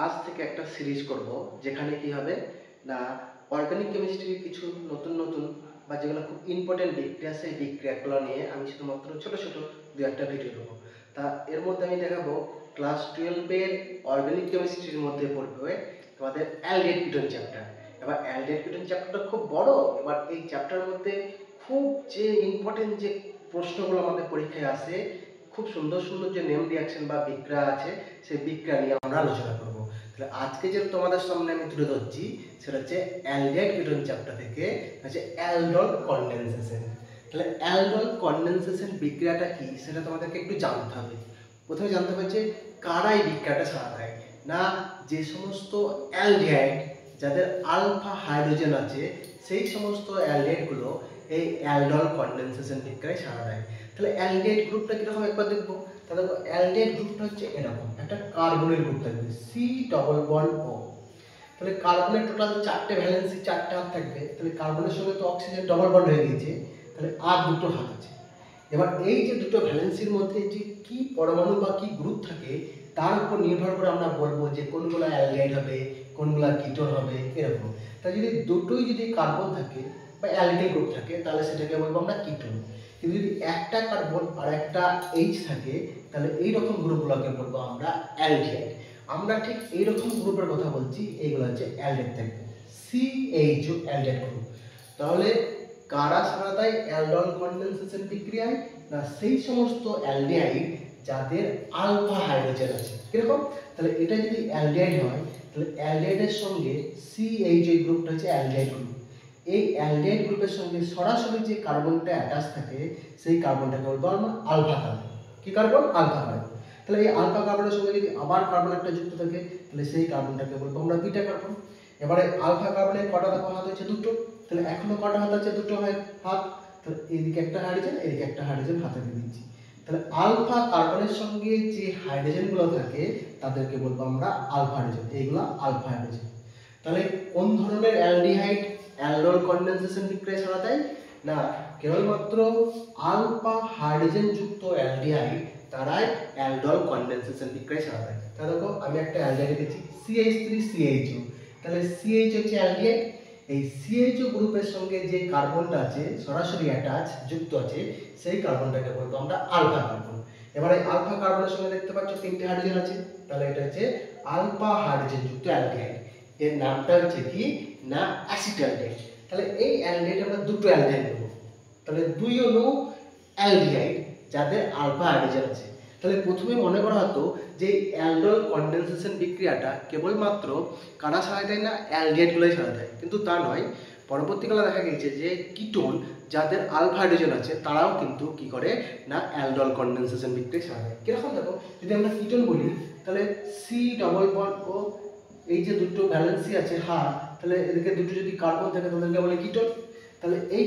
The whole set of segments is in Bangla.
আজ থেকে একটা সিরিজ করব যেখানে কি হবে না অর্গানিক কেমিস্ট্রির কিছু নতুন নতুন বা যেগুলো খুব ইম্পর্টেন্ট বিক্রিয়া সেই বিক্রিয়াগুলো নিয়ে আমি শুধুমাত্র ছোট ছোট দু একটা ভিডিও দেবো। তা এর মধ্যে আমি দেখাবো ক্লাস 12-এর অর্গানিক কেমিস্ট্রির মধ্যে পড়বে তোমাদের অ্যালডিহাইড কিটোন চ্যাপ্টার। এবার অ্যালডিহাইড কিটোন চ্যাপ্টারটা খুব বড়। এবার এই চ্যাপ্টারের মধ্যে খুব যে ইম্পর্টেন্ট যে প্রশ্নগুলো আমাদের পরীক্ষায় আসে, খুব সুন্দর সুন্দর যে নেম রিঅ্যাকশন বা বিক্রিয়া আছে সেই বিক্রিয়া নিয়ে আমরা আলোচনা করব। তাহলে আজকে যে তোমাদের সামনে আমি তুলে ধরছি সেটা হচ্ছে অ্যালডিহাইড কিটোন চ্যাপ্টার থেকে হচ্ছে অ্যালডল কনডেনসেশন। তাহলে অ্যালডল কনডেনসেশন বিক্রিয়াটা কি সেটা তোমাদেরকে একটু জানতে হবে। প্রথমে জানতে হবে যে কারা এই বিক্রিয়াটা সাড়া দেয়। না, যে সমস্ত অ্যালডিহাইড যাদের আলফা হাইড্রোজেন আছে সেই সমস্ত অ্যালডিহাইডগুলো এই অ্যালডল কনডেনসেশন বিক্রিয়ায় সাড়া দেয়। তাহলে অ্যালডিহাইড গ্রুপটা কিরকম একবার দেখবো। তাহলে অ্যালডিহাইড গ্রুপটা হচ্ছে এরকম একটা কার্বনের গ্রুপ থাকবে সি ডবল বন্ড ও। তাহলে কার্বনের টোটাল 4টে ভ্যালেন্সি 4টে হাত থাকবে। তাহলে কার্বনের সঙ্গে তো অক্সিজেন ডবল বন্ড হয়ে গিয়েছে, তাহলে আর দুটো হাত আছে। এবার এই যে দুটো ভ্যালেন্সির মধ্যে যে কি পরমাণু বা কি গ্রুপ থাকে তার উপর নির্ভর করে আমরা বলবো যে কোনগুলো অ্যালডিহাইড হবে কোনগুলো কিটোন হবে এরকম। তাই যদি দুটোই যদি কার্বন থাকে বা অ্যালডিহাইড গ্রুপ থাকে তাহলে সেটাকে বলবো আমরা কিটোন। কিন্তু যদি একটা কার্বন আর একটা এইচ থাকে তাহলে এই রকম গ্রুপগুলোকে বলবো আমরা অ্যালডিহাইড। আমরা ঠিক এই রকম গ্রুপের কথা বলছি, এইগুলো হচ্ছে অ্যালডিহাইড থাকবে CHO অ্যালডিহাইড গ্রুপ। তাহলে কারা সাড়া দেয় অ্যালডল কনডেনসেশন বিক্রিয়ায়? না, সেই সমস্ত অ্যালডিহাইড যাদের আলফা হাইড্রোজেন আছে। কিরকম? তাহলে এটা যদি অ্যালডিহাইড হয় তাহলে অ্যালডিহাইডের সঙ্গে CHO গ্রুপটা হচ্ছে অ্যালডিহাইড গ্রুপ। এই অ্যালডিহাইড গ্রুপের সঙ্গে সরাসরি যে কার্বনটা অ্যাটাচ থাকে সেই কার্বনটাকে বলবো আমরা আলফা কার্বন। কি কার্বন? Alpha carbon. তাহলে এই আলফা কার্বনের সঙ্গে যদি আবার কার্বন একটা যুক্ত থাকে তাহলে সেই কার্বনটাকে বলবো আমরা বিটা কার্বন। এবারে আলফা কার্বনের কটা দেখো হাত হচ্ছে দুটো, তাহলে এখনো কটা হাত আছে? দুটো হাত। তাহলে এদিকে একটা হাইড্রোজেন এদিকে একটা হাইড্রোজেন হাতে দিয়ে দিচ্ছি। তাহলে আলফা কার্বনের সঙ্গে যে হাইড্রোজেনগুলো থাকে তাদেরকে বলবো আমরা আলফা হাইড্রোজেন। এইগুলো আলফা হাইড্রোজেন। তাহলে কোন ধরনের অ্যালডিহাইড অ্যালডল কনডেনসেশন বিক্রিয়ায় সাড়া দেয়? না, কেবলমাত্র আলফা হাইড্রোজেন যুক্ত অ্যালডিহাইড তারাই অ্যালডল কনডেনসেশন বিক্রিয়ায় সাড়া দেয়। তাহলে দেখো আমি একটা অ্যালডিহাইড লিখেছি CH3CHO। তাহলে CH হচ্ছে অ্যালডিহাইড। এই CHO গ্রুপের সঙ্গে যে কার্বনটা আছে সরাসরি অ্যাটাচ যুক্ত আছে সেই কার্বনটাকে বলবো আমরা আলফা কার্বন। এবারে আলফা কার্বনের সঙ্গে দেখতে পাচ্ছ 3টে হাইড্রোজেন আছে, তাহলে এটা হচ্ছে আলফা হাইড্রোজেন যুক্ত অ্যালডিহাইড। এর নামটা হচ্ছে কি না অ্যাসিটালডেহাইড। তাহলে এই অ্যালডিহাইড আমরা দুটো অ্যালডিহাইড নেব। তাহলে দুই অণু অ্যালডিহাইড যাদের আলফা হাইড্রোজেন আছে। তাহলে প্রথমে মনে করা হতো যে অ্যালডল কনডেনসেশন বিক্রিয়াটা কেবলমাত্র কারা সাড়া দেয়? না, অ্যালডিহাইডগুলোই সাড়া দেয়। কিন্তু তা নয়, পরবর্তীকালে দেখা গেছে যে কিটোন যাদের আলফা হাইড্রোজেন আছে তারাও কিন্তু কি করে না অ্যালডল কনডেনসেশন বিক্রিয়ায় সাড়া দেয়। কিরকম দেখো, যদি আমরা কিটোন বলি তাহলে সি ডবল বন্ড ও এই যে দুটো ভ্যালেন্সি আছে হাত, তাহলে এদিকে দুটো যদি কার্বন থাকে তাদেরকে বলে কিটোন। তাহলে এই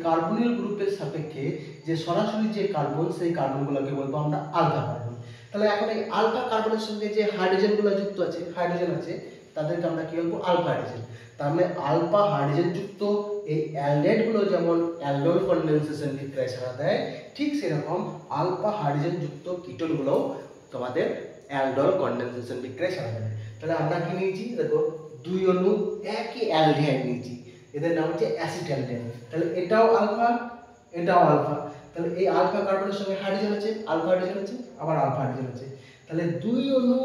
কার্বনিল গ্রুপের সাপেক্ষে যে সরাসরি যে কার্বন সেই কার্বনগুলোকে বলবো আমরা আলফা কার্বন। তাহলে এখন এই আলফা কার্বনের সঙ্গে যে হাইড্রোজেনগুলো যুক্ত আছে হাইড্রোজেন আছে তাদেরকে আমরা কি বলবো? Alpha hydrogen. তার মানে আলফা হাইড্রোজেন যুক্ত এই অ্যালডিহাইডগুলো যেমন অ্যালডল কনডেনসেশন বিক্রিয়ায় সাড়া দেয়, ঠিক সেরকম আলফা হাইড্রোজেন যুক্ত কিটোনগুলোও তোমাদের অ্যালডল কনডেনসেশন বিক্রিয়ায় সাড়া দেয়। তাহলে আমরা কি নিয়েছি দেখো, দুই অণু একই অ্যালডিহাইড নিয়েছি, এদের নাম হচ্ছে অ্যাসিটালডেহাইড। তাহলে এটাও আলফা এটাও আলফা। তাহলে এই আলফা কার্বনের সঙ্গে হাইড্রোজেন আছে, আলফা হাইড্রোজেন আছে, আবার আলফা হাইড্রোজেন আছে। তাহলে দুই অণু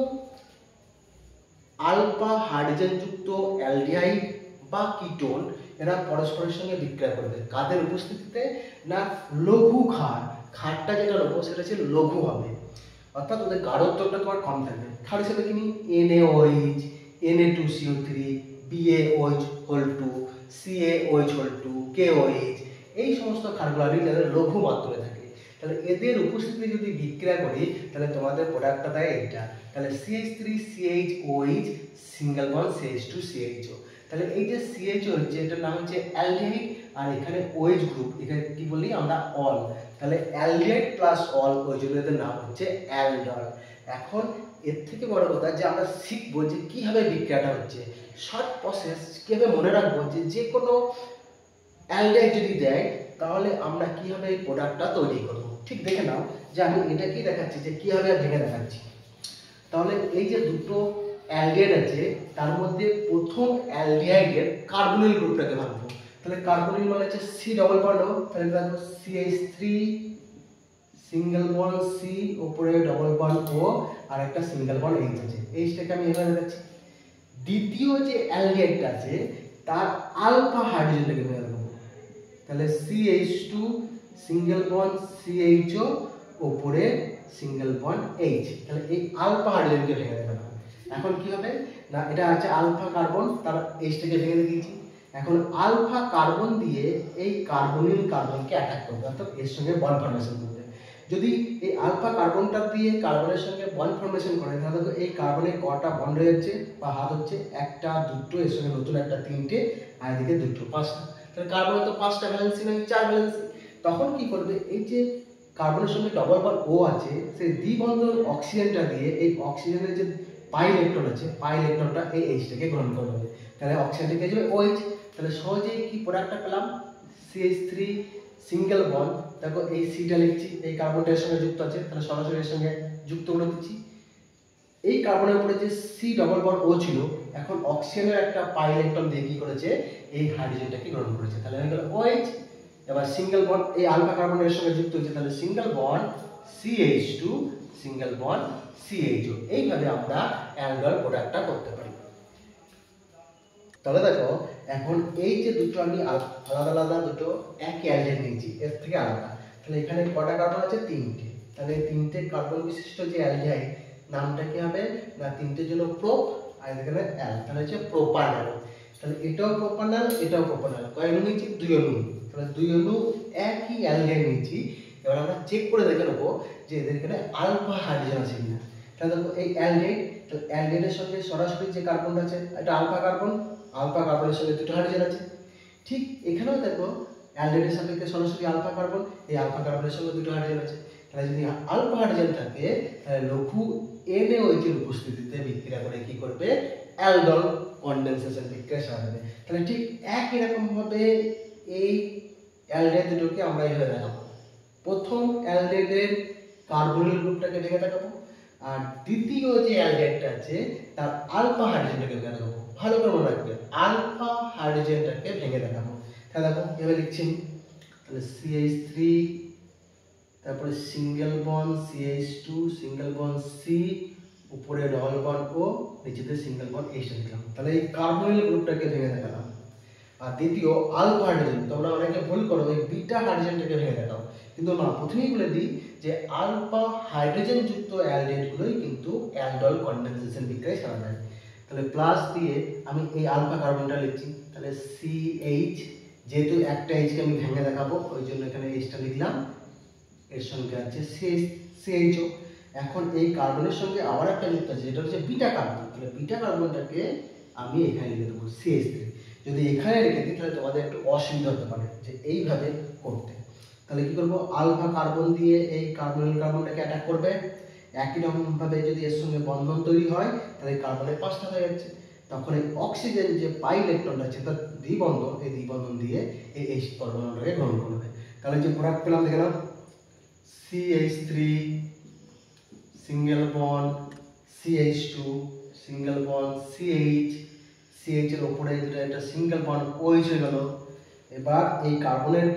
আলফা হাইড্রোজেন যুক্ত অ্যালডিহাইড বা কিটোন এরা পরস্পরের সঙ্গে বিক্রিয়া করবে কাদের উপস্থিতিতে? না, লঘু ক্ষার। ক্ষারটা যেটা নেবো সেটা হচ্ছে লঘু হবে, অর্থাৎ ওদের গাঢ়ত্বটা তোমার কম থাকবে। ক্ষার হিসেবে কি NaOH, Na2CO3, BaOH2, CaOH2, KOH, এই সমস্ত ক্ষারগুলো যাদের লঘু মাত্রায় থাকে। তাহলে এদের উপস্থিতি যদি বিক্রিয়া করি তাহলে তোমাদের প্রোডাক্টটা দেয় এটা। তাহলে CH3CHOH সিঙ্গেল বন্ড CH2CHO। তাহলে এই যে CHO হচ্ছে এটার নাম হচ্ছে অ্যালডিহাইড, আর এখানে OH গ্রুপ এখানে কি বলি আমরা অল। তাহলে অ্যালডিহাইড প্লাস অল, ওই জন্য এদের নাম হচ্ছে অ্যালডল। এখন এর থেকে বড় কথা যে আমরা শিখবো যে কিভাবে বিক্রিয়াটা হচ্ছে, শর্ট প্রসেস কিভাবে মনে রাখবো যে কোনো অ্যালডিহাইড যদি দেয় তাহলে আমরা কিভাবে এই প্রোডাক্টটা তৈরি করব। ঠিক দেখে নাও যে আমি এটাকেই দেখাচ্ছি যে কিভাবে ভেঙে দেখাচ্ছি। তাহলে এই যে দুটো অ্যালডিহাইড আছে তার মধ্যে প্রথম অ্যালডিহাইডের কার্বনিল গ্রুপটাকে ভাঙবো। তাহলে কার্বনিল মানে হচ্ছে সি ডবল বন্ড ও, তাহলে দেখো CH3 সিঙ্গেল বন্ড সি, উপরে ডবল বন্ড ও, আর একটা সিঙ্গেল বন্ড এইচ আছে। এইচটাকে আমি এভাবে দেখাচ্ছি। দ্বিতীয় যে অ্যালডিহাইডটা আছে তার আলফা হাইড্রোজেনটাকে ভেঙে দেবো। তাহলে CH2 সিঙ্গেল বন্ড CHO, উপরে সিঙ্গেল বন্ড H। তাহলে এই আলফা হাইড্রোজেনকে ভেঙে দেবো। এখন কি হবে না, এটা আছে আলফা কার্বন, তার এইচটাকে ভেঙে দিয়েছি। এখন আলফা কার্বন দিয়ে এই কার্বনিল কার্বনকে অ্যাটাক করবে, অর্থাৎ এর সঙ্গে বন্ড ফর্মেশন করবে। যদি এই আলফা কার্বনটা দিয়ে কার্বনের সঙ্গে বন্ড ফর্মেশন করে তাহলে তো এই কার্বনের কটা বন্ড হয়ে যাচ্ছে বা হাত হচ্ছে, একটা দুটো, এর সঙ্গে নতুন একটা তিনটে, আর এদিকে দুটো পাঁচটা। তাহলে কার্বনের তো পাঁচটা ভ্যালেন্সি নয়, চার ভ্যালেন্সি। তখন কি করবে, এই যে কার্বনের সঙ্গে ডবল বন্ড ও আছে সেই দ্বিবন্ধন অক্সিজেনটা দিয়ে এই অক্সিজেনের যে পাই ইলেকট্রন আছে, পাই ইলেকট্রনটা এই এইচটাকে গ্রহণ করে নেবে। তাহলে অক্সিজেনটা পেয়ে যাবে OH। তাহলে সহজেই কি প্রোডাক্টটা পেলাম, CH3 সিঙ্গেল বন্ড। দেখো এই সিটা লিখছি, এই কার্বনটার সঙ্গে যুক্ত আছে, তাহলে সরাসরি এর সঙ্গে যুক্ত করে দিচ্ছি। এই কার্বনের উপরে যে সি ডবল বন্ড ও ছিল, এখন অক্সিজেনের একটা পাই ইলেকট্রন দিয়ে কি করেছে, এই হাইড্রোজেনটাকে গ্রহণ করেছে। তাহলে হয়ে গেল OH। এবার সিঙ্গেল বন্ড এই আলফা কার্বনের সঙ্গে যুক্ত হয়েছে, তাহলে single bond CH2 single bond CHO। এইভাবে আমরা অ্যালডিহাইড প্রোডাক্টটা করতে পারি। তাহলে দেখো এখন এই যে দুটো আমি আলাদা আলাদা দুটো একই অ্যালডিহাইড নিয়েছি, এর থেকে আলাদা। তাহলে এখানে কটা কার্বন আছে, তিনটে। তাহলে তিনটে কার্বন বিশিষ্ট যে অ্যালডিহাইড নামটা কি হবে না, তিনটের জন্য প্রোপ আর এখানে অ্যাল, তাহলে হচ্ছে প্রোপানল। তাহলে এটাও প্রোপানল, এটাও প্রোপানল। কয় অণু নিয়েছি, দুই অণু। তাহলে দুই অণু একই অ্যালডিহাইড নিয়েছি। এবার আমরা চেক করে দেখে নেবো যে এদের এখানে আলফা হাইড্রোজেন আছে কিনা। তাহলে দেখো এই অ্যালডিহাইড, তাহলে অ্যালডিহাইডের সঙ্গে সরাসরি যে কার্বনটা আছে এটা আলফা কার্বন, আলফা কার্বনের সঙ্গে দুটো হাইড্রোজেন আছে। ঠিক এখানেও দেখো অ্যালডিহাইডের সাপেক্ষে সরাসরি আলফা কার্বন, এই আলফা কার্বনের সঙ্গে দুটো হাইড্রোজেন আছে। তাহলে যদি আলফা হাইড্রোজেন থাকে তাহলে লঘু NaOH এর উপস্থিতিতে বিক্রিয়া করে কি করবে, অ্যালডল কনডেনসেশন বিক্রিয়া সারাবে। তাহলে ঠিক একই রকম ভাবে এই অ্যালডিহাইড দুটোকে আমরা এইভাবে দেখাবো। প্রথম অ্যালডিহাইডের কার্বনিল গ্রুপটাকে ভেঙে দেখাবো, আর দ্বিতীয় যে অ্যালডিহাইডটা আছে তার আলফা হাইড্রোজেনটাকে ভেঙে দেখাবো। ভালো করে মনে রাখবে, আলফা হাইড্রোজেনটাকে ভেঙে দেখাবো। তাহলে দেখো এভাবে লিখছি, তাহলে CH3, তারপরে single bond CH2 single bond C, উপরে ডবল বন্ড ও, নিচেতে সিঙ্গেল বন্ড H লিখলাম। তাহলে এই কার্বনিল গ্রুপটাকে ভেঙে দেখালাম। আর দ্বিতীয় আলফা হাইড্রোজেন, তোমরা অনেকে ভুল করো এই বিটা হাইড্রোজেনটাকে ভেঙে দেখাও, কিন্তু না, প্রথমেই বলে দিই যে আলফা হাইড্রোজেন যুক্ত অ্যালডিহাইডগুলোই কিন্তু অ্যালডল কনডেনসেশন বিক্রিয়ায় সারা দেয়। তাহলে প্লাস দিয়ে আমি এই আলফা কার্বনটা লিখছি, তাহলে CH, যেহেতু একটা এইচকে আমি ভেঙে দেখাবো ওই জন্য এখানে এইচটা লিখলাম, এর সঙ্গে আছে CHO। এখন এই কার্বনের সঙ্গে আবার একটা যুক্ত আছে যেটা হচ্ছে বিটা কার্বন, তাহলে বিটা কার্বনটাকে আমি এখানে লিখে দেবো CH3। যদি এখানে রেখে দিই তাহলে তোমাদের একটু অসুবিধা হতে পারে যে এইভাবে করতে। তাহলে কি করবো, আলফা কার্বন দিয়ে এই কার্বনিল কার্বনটাকে অ্যাটাক করবে। একই রকম ভাবে যদি এর সঙ্গে বন্ধন তৈরি হয় তাহলে কার্বনের পাঁচটা হয়ে যাচ্ছে। তখন এই অক্সিজেন যে পাই ইলেকট্রনটা আছে তার দ্বিবন্ধন, এই দ্বিবন্ধন দিয়ে এই H পরমাণুটাকে গ্রহণ করবে। তাহলে যে প্রোডাক্ট পেলাম দেখে নাও, CH3 single bond CH2 single bond CH এর উপরে যেটা একটা সিঙ্গেল বন্ড OH হয়ে গেল। এবার এই কার্বনিল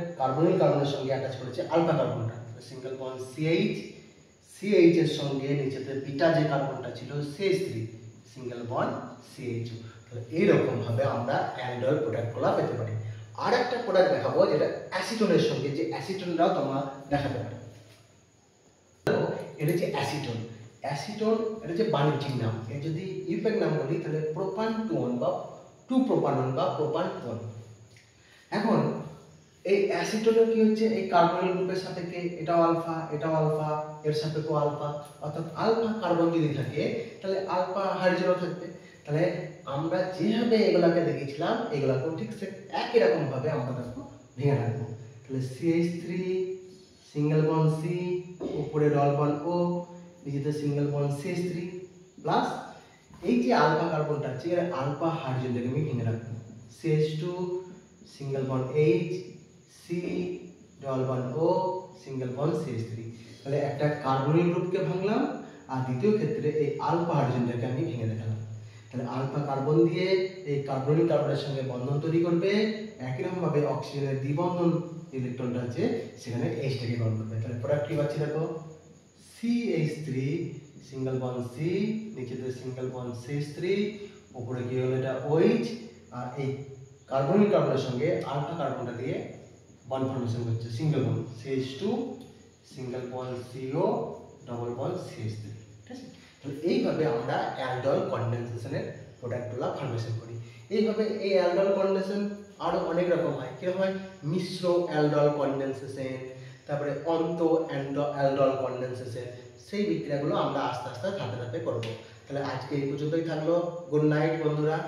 কার্বনের সঙ্গে অ্যাটাচ করেছে আলফা কার্বনটা, সিঙ্গেল বন্ড CH এর সঙ্গে নিচেতে বিটা যে কার্বনটা ছিল CH3 সিঙ্গেল বন্ড CHO। তাহলে এইরকম ভাবে আমরা অ্যালডিহাইড প্রোডাক্টগুলো পেতে পারি। আর একটা প্রোডাক্ট দেখাবো যেটা অ্যাসিটোনের সঙ্গে, যে অ্যাসিটোনটাও তোমরা দেখাতে পারো। এটা হচ্ছে অ্যাসিটোন। এটা হচ্ছে বাণিজ্যিক নাম। এর যদি ইউপ্যাক নাম বলি তাহলে প্রোপান 2 বা 2 প্রোপানন বা প্রোপান 1। এখন এই অ্যাসিটোনের কি হচ্ছে, এই কার্বনিল গ্রুপের সাপেক্ষে এটাও আলফা, এর সাপেক্ষে আলফা, অর্থাৎ আলফা কার্বন যদি থাকে তাহলে আলফা হাইড্রোজেনও থাকবে। তাহলে আমরা যেভাবে এগুলাকে দেখেছিলাম এগুলাকেও ঠিক একই রকম ভাবে আমরা দেখো ভেঙে রাখবো। তাহলে CH3 সিঙ্গেল বন্ড C, উপরে ডবল বন্ড O, নিচেতে সিঙ্গেল বন্ড CH3 প্লাস এই যে আলফা কার্বনটা আছে এর আলফা হাইড্রোজেনটাকে আমি ভেঙে রাখবো। CH2 single bond H, C double bond O, single bond CH3। তাহলে একটা কার্বনিল গ্রুপকে ভাঙলাম আর দ্বিতীয় ক্ষেত্রে এই আলফা হাইড্রোজেনটাকে আমি ভেঙে দেখালাম। তাহলে আলফা কার্বন দিয়ে এই কার্বনিক কার্বনের সঙ্গে বন্ধন তৈরি করবে, একই রকম ভাবে অক্সিজেনের দ্বিবন্ধন ইলেকট্রনটা আছে সেখানে H-টাকে গ্রহণ করবে। তাহলে প্রোডাক্ট কি পাচ্ছি দেখো, CH3 সিঙ্গেল বন্ড C, নিচে দিয়ে সিঙ্গেল বন্ড CH3, উপরে কি হলো এটা OH, আর এই কার্বনিক কার্বনের সঙ্গে আলফা কার্বনটা দিয়ে বন্ড ফর্মেশন করছে, single bond CH2 single bond CO double bond CH3। ঠিক আছে, তাহলে এইভাবে আমরা অ্যালডল কনডেনসেশনের প্রোডাক্টগুলো ফর্মেশন করি। এইভাবে এই অ্যালডল কনডেনসেশন আরো অনেক রকম হয়। কিরকম হয়, মিশ্র অ্যালডল কনডেনসেশন, তারপরে অন্ত অ্যালডল কনডেনসেশন, সেই বিক্রিয়াগুলো আমরা আস্তে আস্তে ধাপে ধাপে করবো। তাহলে আজকে এই পর্যন্তই থাকলো। গুড নাইট বন্ধুরা।